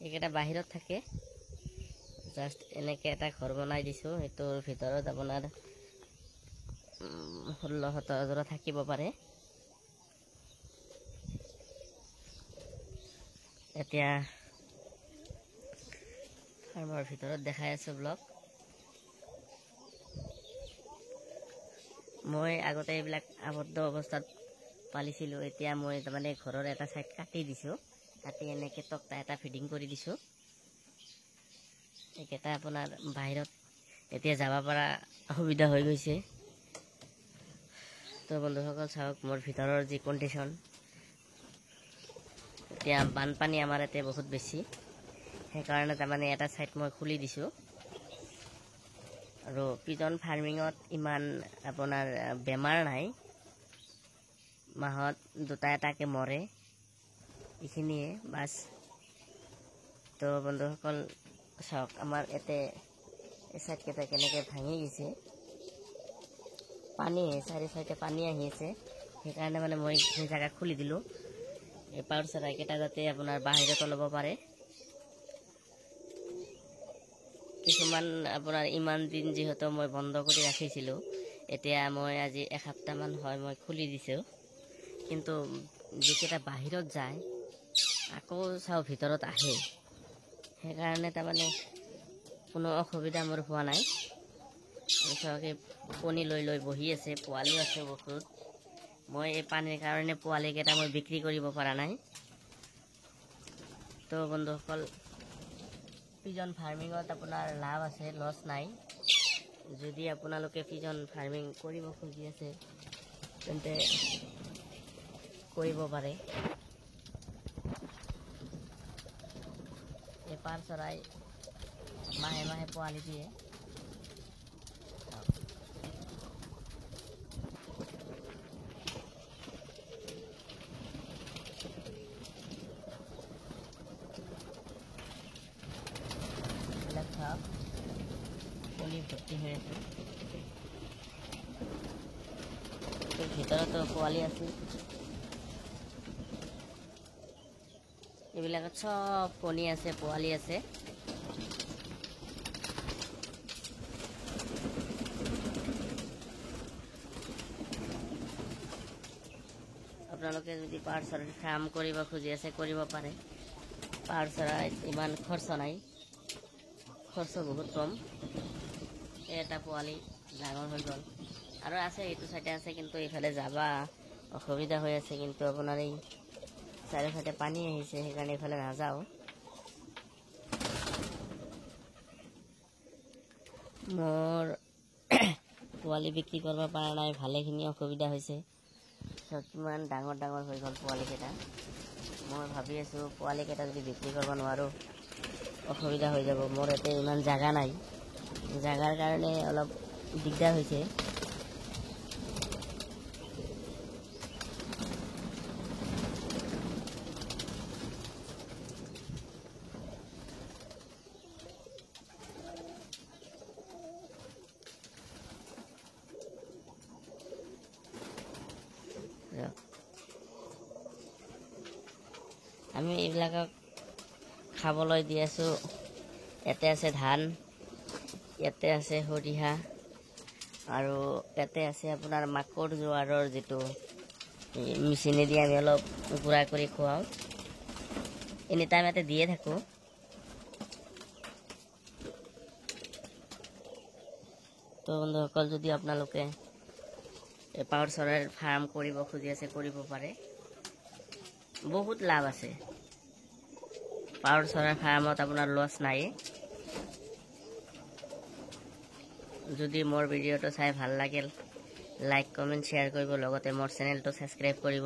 এইকেইটা বাহিৰত থাকে জাষ্ট এনেকৈ এটা ঘৰ বনাই দিছোঁ সেইটোৰ ভিতৰত আপোনাৰ 16-17 যোৰা থাকিব পাৰে। এতিয়া ফাৰ্মৰ ভিতৰত দেখাই আছোঁ ব্লগ। মই আগতে এইবিলাক আবদ্ধ অৱস্থাত পালিছিলোঁ, এতিয়া মই তাৰমানে ঘৰৰ এটা চাইড কাটি দিছোঁ, কাটি এনেকৈ তক্তা এটা ফিডিং কৰি দিছোঁ। এইকেইটা আপোনাৰ বাহিৰত এতিয়া যাব পৰা সুবিধা হৈ গৈছে। তো বন্ধুসকল চাওক মোৰ ভিতৰৰ যি কণ্ডিশ্যন। এতিয়া বানপানী আমাৰ ইয়াতে বহুত বেছি, সেইকাৰণে তাৰমানে এটা ছাইড মই খুলি দিছোঁ। আৰু পিজন ফাৰ্মিঙত ইমান আপোনাৰ বেমাৰ নাই, মাহত 2-3টাকৈ মৰে, এইখিনিয়ে বাছ। তো বন্ধুসকল চাওক আমাৰ ইয়াতে এই ছাইডকেইটা কেনেকৈ ভাঙি গৈছে, পানী চাৰিওফালে পানী আহি আছে, সেইকাৰণে মানে মই সেই জেগা খুলি দিলোঁ। এই পাৰ চৰাইকেইটা যাতে আপোনাৰ বাহিৰত ল'ব পাৰে। কিছুমান আপোনাৰ ইমান দিন যিহেতু মই বন্ধ কৰি ৰাখিছিলোঁ, এতিয়া মই আজি এসপ্তাহমান হয় মই খুলি দিছোঁ, কিন্তু যিকেইটা বাহিৰত যায় আকৌ চাওঁ ভিতৰত আহে, সেইকাৰণে তাৰমানে কোনো অসুবিধা মোৰ হোৱা নাই। চাওক কণী লৈ লৈ বহি আছে, পোৱালিও আছে বহুত। মই এই পানীৰ কাৰণে পোৱালিকেইটা মই বিক্ৰী কৰিব পৰা নাই। তো বন্ধুসকল পিজন ফাৰ্মিঙত আপোনাৰ লাভ আছে, লছ নাই। যদি আপোনালোকে পিজন ফাৰ্মিং কৰিব খুজি আছে তেন্তে কৰিব পাৰে। এই পাৰ চৰাই মাহে মাহে পোৱালি দিয়ে। কণী ভৰ্তি হৈ আছে, ভিতৰতো পোৱালি আছে। এইবিলাকত চব কণী আছে, পোৱালি আছে। আপোনালোকে যদি পাৰ চৰাইৰ ফাৰ্ম কৰিব খুজি আছে কৰিব পাৰে। পাৰ চৰাইত ইমান খৰচ নাই, খৰচ বহুত কম। এটা পোৱালি ডাঙৰ হৈ গ'ল, আৰু আছে এইটো চাইডে আছে, কিন্তু এইফালে যাব অসুবিধা হৈ আছে। কিন্তু আপোনাৰ এই চাৰিওফালে পানী আহিছে, সেইকাৰণে এইফালে নাযাওঁ। মোৰ পোৱালি বিক্ৰী কৰিব পৰা নাই, ভালেখিনি অসুবিধা হৈছে। কিমান ডাঙৰ ডাঙৰ হৈ গ'ল পোৱালিকেইটা। মই ভাবি আছোঁ পোৱালিকেইটা যদি বিক্ৰী কৰিব নোৱাৰোঁ অসুবিধা হৈ যাব। মোৰ ইয়াতে ইমান জাগা নাই, জাগাৰ কাৰণে অলপ দিগদাৰ হৈছে। আমি এইবিলাকক খাবলৈ দি আছোঁ। ইয়াতে আছে ধান, ইয়াতে আছে সৰিয়হ, আৰু ইয়াতে আছে আপোনাৰ মাকৈ জোৱাৰৰ যিটো মেচিনেদি আমি অলপ গুড়া কৰি খুৱাওঁ। এনি টাইম ইয়াতে দিয়ে থাকোঁ। তো বন্ধুসকল যদি আপোনালোকে পাৰ চৰাইৰ ফাৰ্ম কৰিব খুজি আছে কৰিব পাৰে, বহুত লাভ আছে। পাৰ চৰাইৰ ফাৰ্মত আপোনাৰ লছ নাই। যদি মোৰ ভিডিঅ'টো চাই ভাল লাগিল লাইক কমেণ্ট শ্বেয়াৰ কৰিব, লগতে মোৰ চেনেলটো ছাবস্ক্ৰাইব কৰিব।